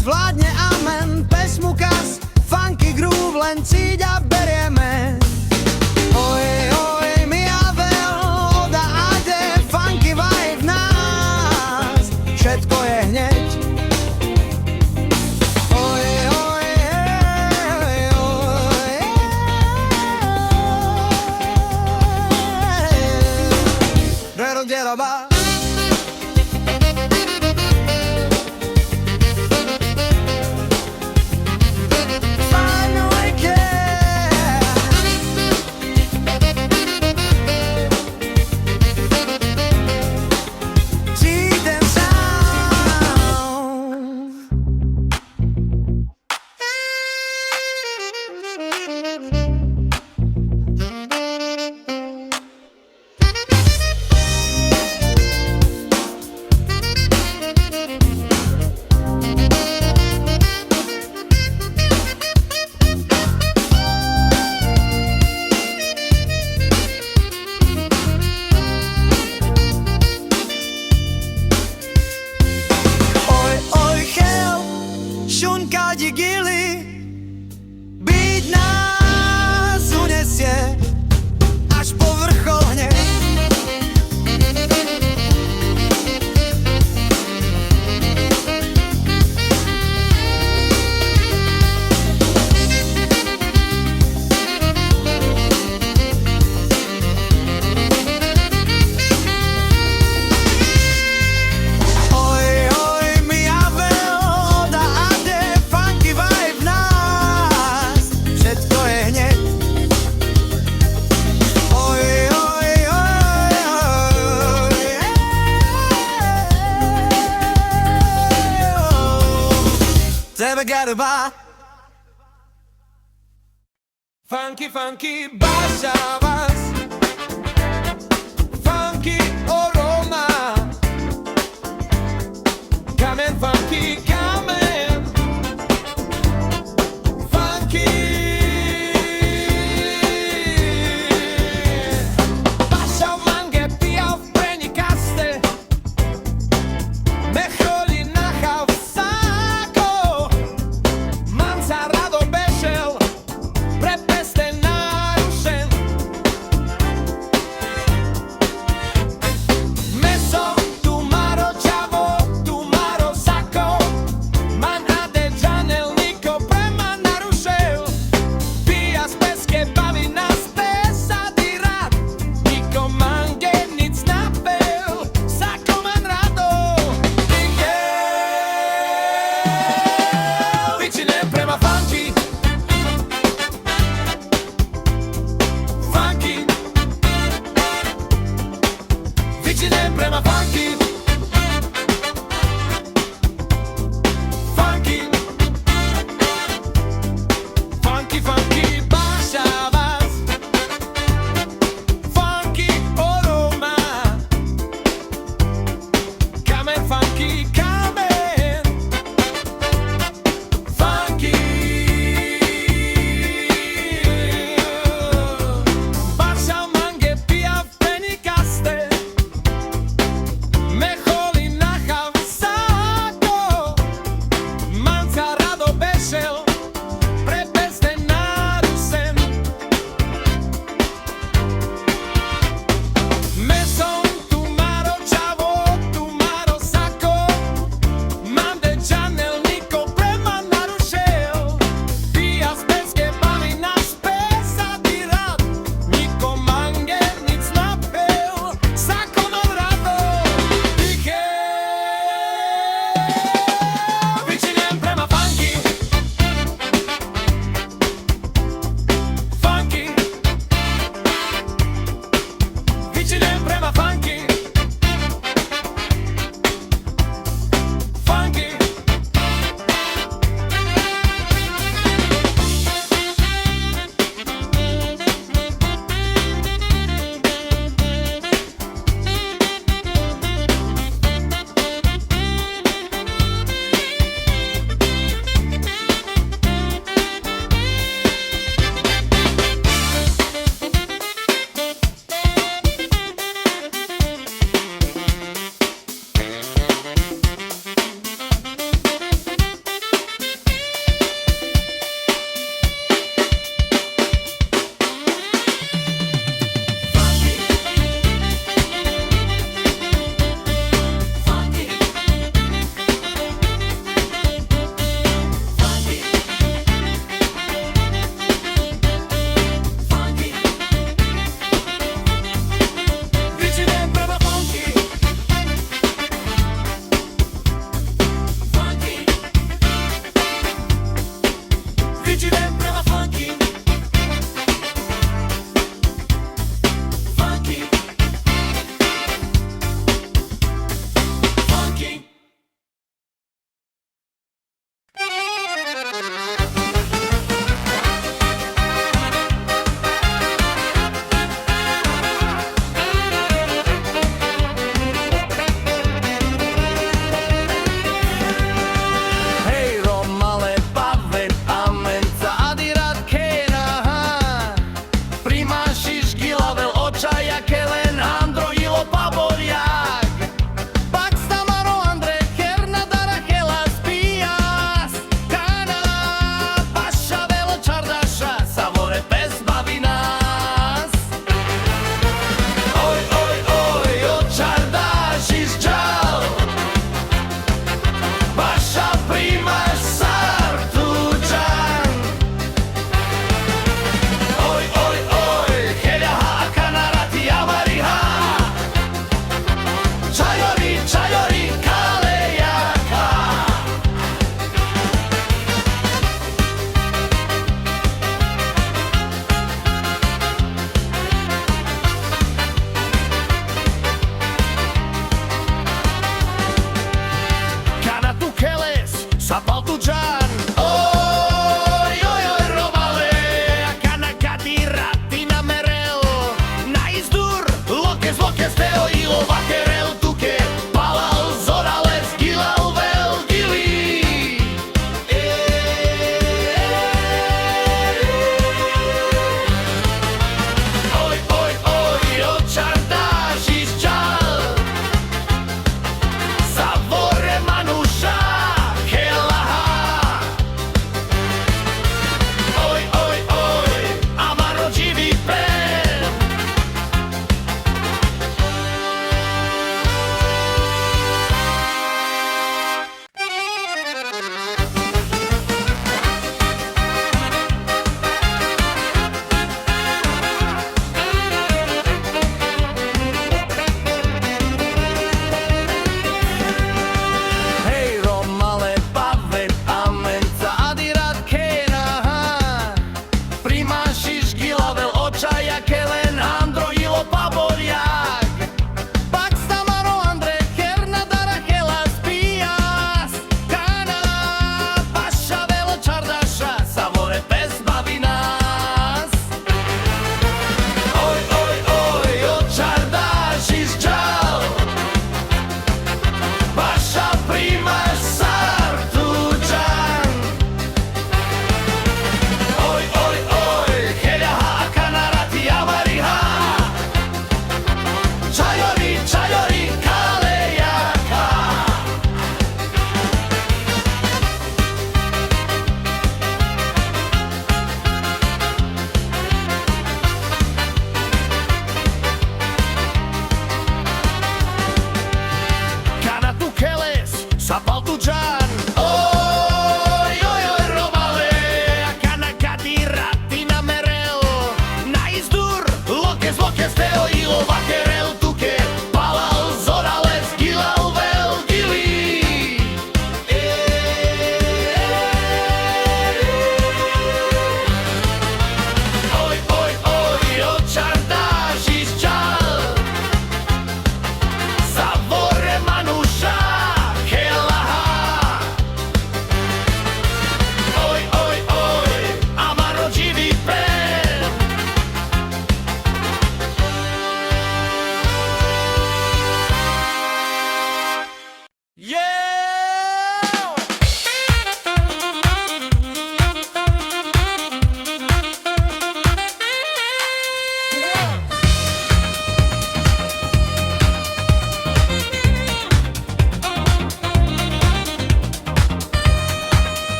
vládne amen, pesmu kas, funky groove, len cíť a berieme. Oj, oj, mi a veľ, oda ade, funky vibe v nás, všetko je hneď. Oj, oj, oj, oj, Rero Dieroba. Šunka digily, byť nás unesie až po vrchol hneď. Never get about funky, funky bashavas, funky aroma, come and funky, come and funky. Bashav mange pia v prenikaste, mecholi nachav. Prema funky, funky, funky, funky bashavas, funky aroma, come and funky, come and funky. Bashav mange pia v penikaste.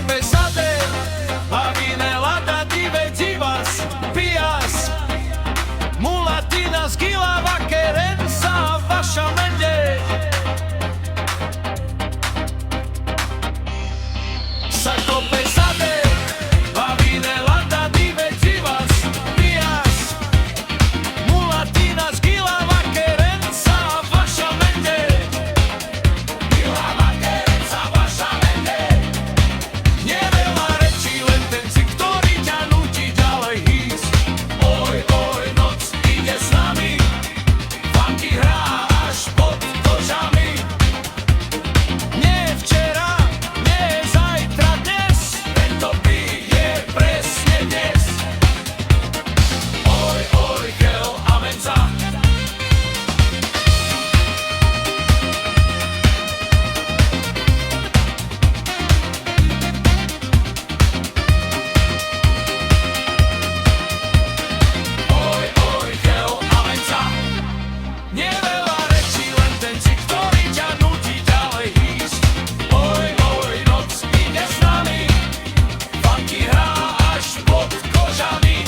pesate, avvinela da divertivas, pias, mulatinas, gilava, querenza, vaša mende. Sacco pesate, avvinela da divertivas, pias, mulatinas, gilava, querenza, vaša mende. Gilava, querenza, vaša mende. Neveľa rečí, len ten si, ktorý ťa nutí ďalej ísť. Oj, oj, noc ide s nami, funky hrá až pod kožami. Nie včera, nie zajtra, dnes, tento beat je presne dnes. Oj, oj, Kel a Menza. Oj, oj, Kel a Menza. Neveľa rečí, len ten si, ktorý ťa nutí ďalej ísť. Oj, oj, noc ide s nami, funky hrá až pod kožami.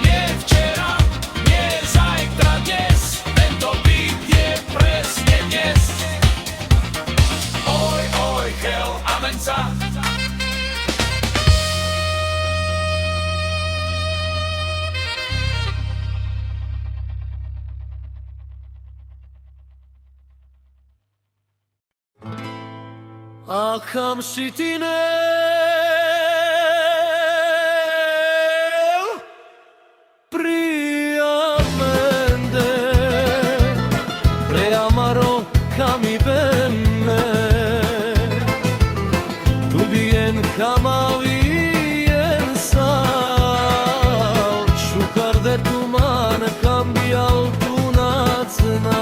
Nie včera, nie zajtra, dnes, tento beat je presne dnes. Oj, oj, Kel a Menza. Akam sitinel priamende preamaro kami benne tu bien camavien sal šukar de tuman cambial tu nacna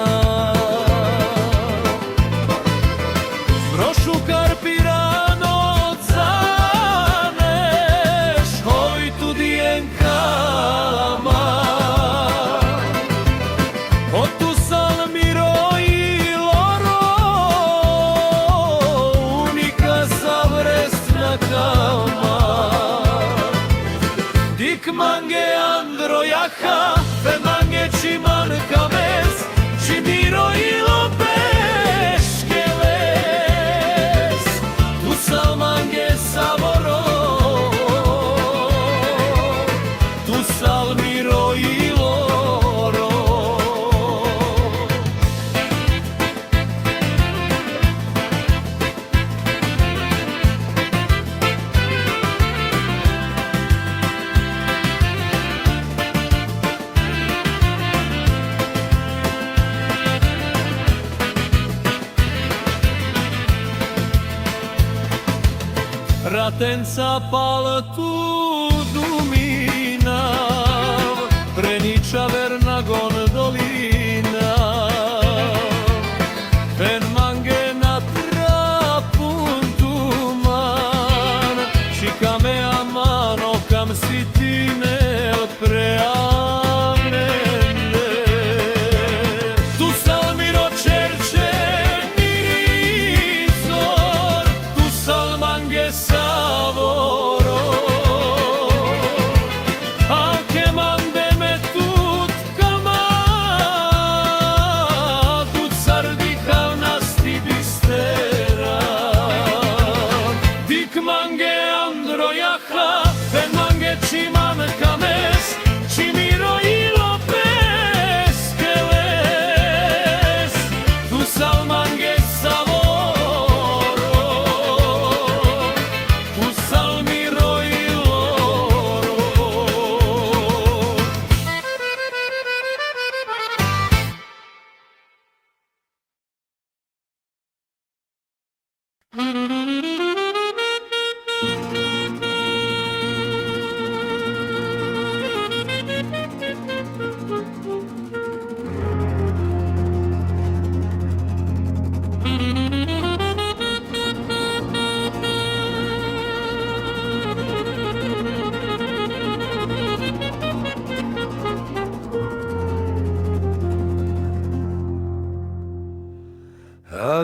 Prošukar pirano zaneš, hoj tu dienkama. Otu sal miro i loro, unika savresna kama. Dik mange androjaha, fe mange čiman kames, čimiro i lope. Salmange saboro, tu salmiro i loro. Ratenca pal tu dumina, preniča verna gondolina. Pen mange na trapuntuman, čikame a mano kam si ti nel preamende. Tu salmiro cerce mirizor, tu salmange savoro. Anche mandeme tut kama, tut sardikav nasti bistera. Dik mange androjaha, pen mange čiman kames, čimiro i lopes keles. Tu salmange savoro, tu salmiro i loro.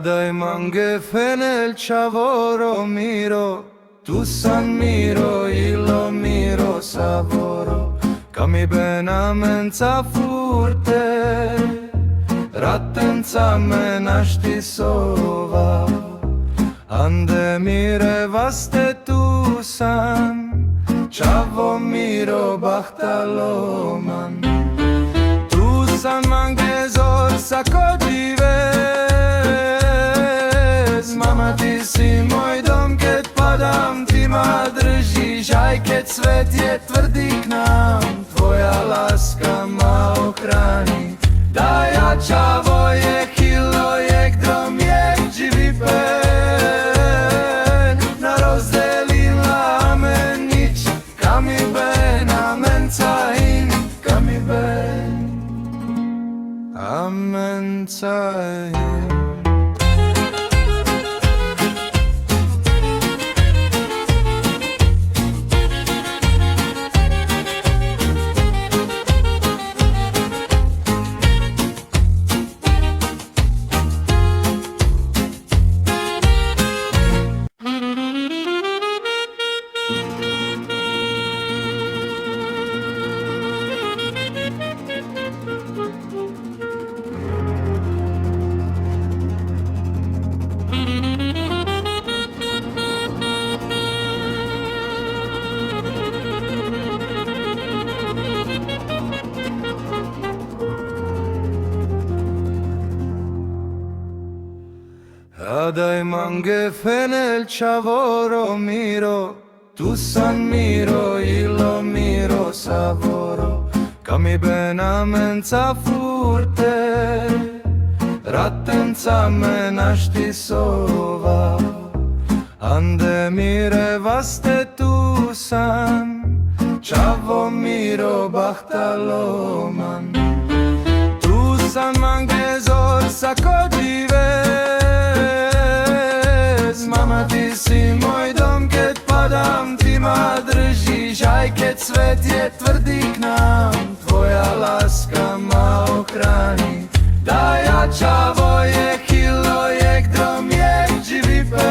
Dai mange fenel chavoro miro tu San Miro, Illo Miro, Savoro, che mi benamenza furte, rattenza me našti sova, ande mire vaste tu sam, čavo Miro bahtaloman, tu San Mangezor sakodivez, mama ti si moj dom, kad padam ti ma držiš, aj kad svet je tvrdi k nám, tvoja láska ma ochrani. Da ja čavo je kilo je gdom je živi pen, na rozdelila me nič, kam i ben, amen cahin, kam i ben, amen cahin. Adai mange fenel chavoro miro, tu San Miro, Illo Miro, Savoro, che mi benamenza furte, rattenza me našti sova, ande mire vaste tu sam, čavo Miro bahtaloman, tu San Mangezor sakodivez, mama ti si moj dom, kad padam ti ma držiš, aj kad svet je tvrdi k nám, tvoja láska ma ochrani. Da ja čavo je kilo je gdom je živi pen,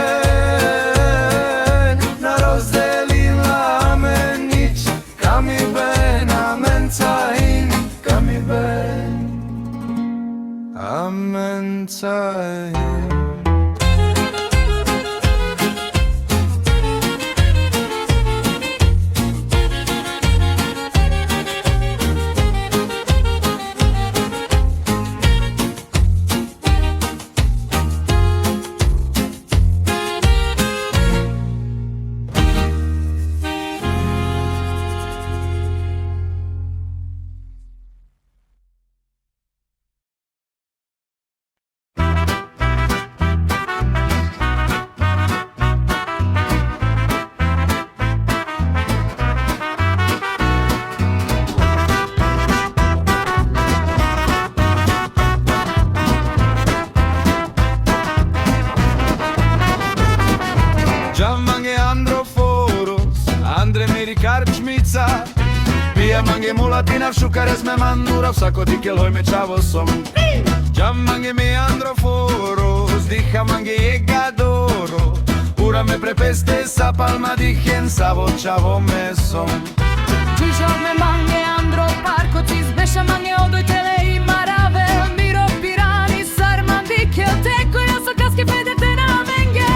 na rozdelila me nič, kam i ben, amen cahin, kam i ben, amen cahin. Giammange androforos, Andre miri karčmica, pija mange mulatina v šukares me mandura, vsako dikel hoj me čavo som. Giammange mi androforos, diha mange jegadoro, ura me prepeste sa palma dihen sa vočavo me som. Čižal me mange andro parko, cis beša mange odoj tele i maravel, miro pirani sarman dikel teko, ja so kaske pedete na menge.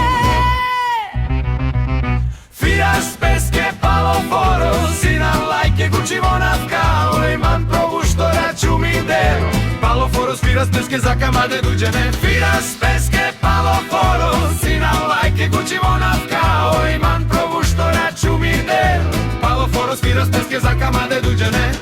Firas peske paloforo, sinan lajke gučivona kao, man probu što raču mi dero. Paloforos, firas peske za kamade duđene, firas peske paloforo, sinan lajke gučivona kao, man probu što raču mi dero. Paloforos, firas peske za kamade duđene.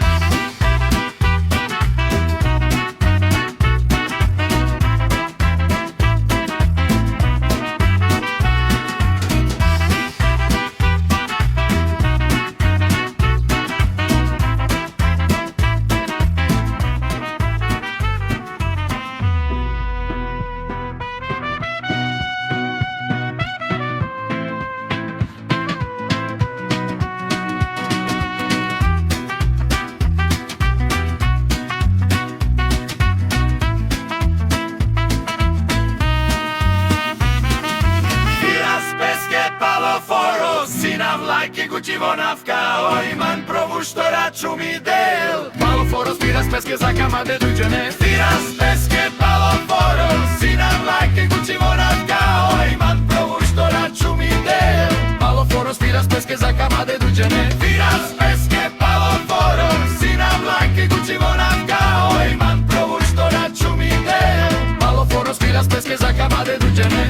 foros, sinam lajki gučivonavka, oj man provuš to raču mi del. Malo foros, firas peske za kamade duđene, firas peske palo foros, sinam lajki gučivonavka, oj man provuš to raču mi del. Malo foros, firas peske za kamade duđene, firas peske palo foros, sinam lajki gučivonavka, oj man provuš to raču mi del. Malo foros, firas peske za kamade duđene.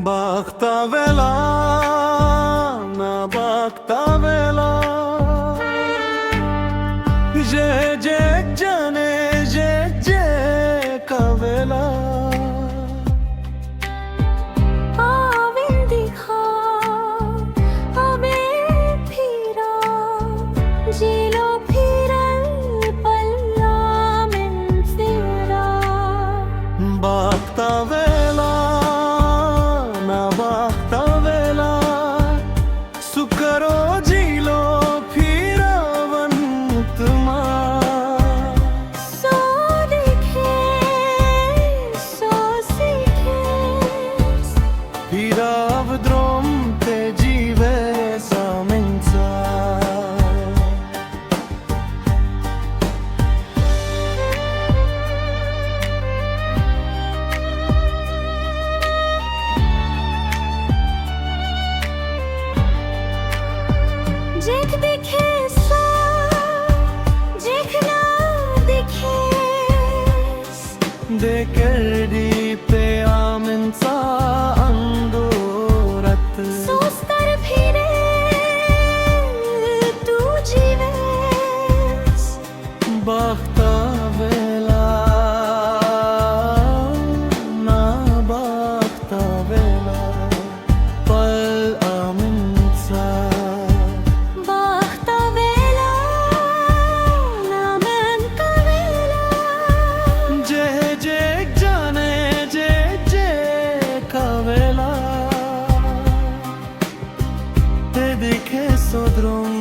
Bakta vela, na bakta vela, je jane, je kavela. आविन दिखा अबे फिरा जिलो फिरल पल्ला में फिरा Bakta vela, na bakta vela, sukaro jilo phiravan tuma. सो देखे सो सीखे Phirav drom te jive saminsa. जेख दिखे सा जेख ना दिखे Deker di pe aminsa andorat. सोस्तर फिरे तू जीवेस Bakta vela, na bakta vela, pal aminsa. बाख्ता वेला नामन का वेला Je jane, je kavela. Te dikhe sodrom